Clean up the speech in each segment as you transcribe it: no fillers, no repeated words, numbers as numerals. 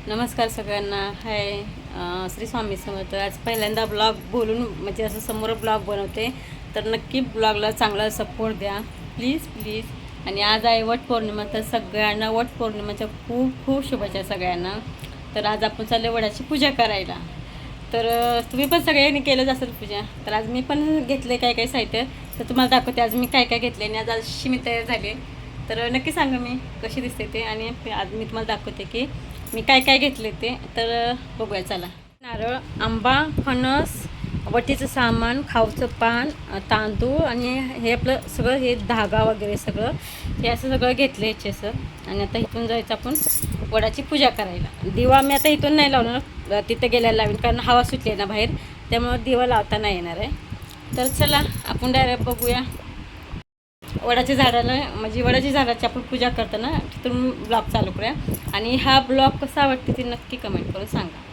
नमस्कार सगळ्यांना. हाय. श्री स्वामी समर्थ. आज पहिल्यांदा ब्लॉग बोलून म्हणजे असं समोर ब्लॉग बनवते, तर नक्की ब्लॉगला चांगला सपोर्ट द्या प्लीज प्लीज. आणि आज आहे वटपौर्णिमा, तर सगळ्यांना वटपौर्णिमेच्या खूप खूप शुभेच्छा सगळ्यांना. तर आज आपण चालले वडाची पूजा करायला. तर तुम्ही पण सगळ्यांनी केलंच असेल पूजा. तर आज मी पण घेतले काय काय साहित्य, तर तुम्हाला दाखवते आज मी काय काय घेतले आणि आज अशी मी तयार झाले. तर नक्की सांगा मी कशी दिसते ते, आणि आज मी तुम्हाला दाखवते की मी काय काय घेतले ते. तर बघूया चला. नारळ, आंबा, फणस, वटीचं सामान, खाऊचं पान, तांदूळ आणि हे आपलं सगळं हे धागा वगैरे सगळं हे असं सगळं घेतलं याचे असं. आणि आता इथून जायचं आपण वडाची पूजा करायला. दिवा मी आता इथून नाही लावणार, तिथं गेल्याला लावीन, कारण हवा सुटली आहे ना बाहेर, त्यामुळं दिवा लावता नाही येणार आहे. तर चला आपण डायरेक्ट बघूया वडाच्या झाडाला, म्हणजे वडाच्या झाडाची आपण पूजा करताना तिथून ब्लॉग चालू करूया. आणि हा ब्लॉग कसा आवडते ते नक्की कमेंट करून सांगा.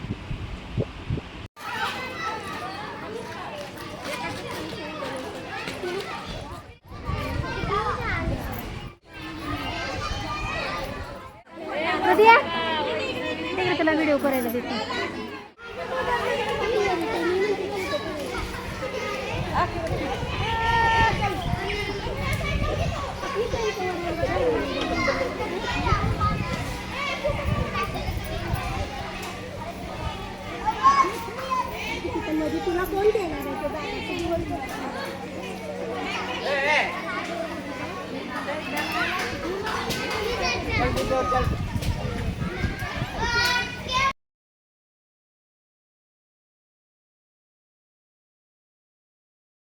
तुला व्हिडिओ करायला देते. तुला कोण देणार आहे?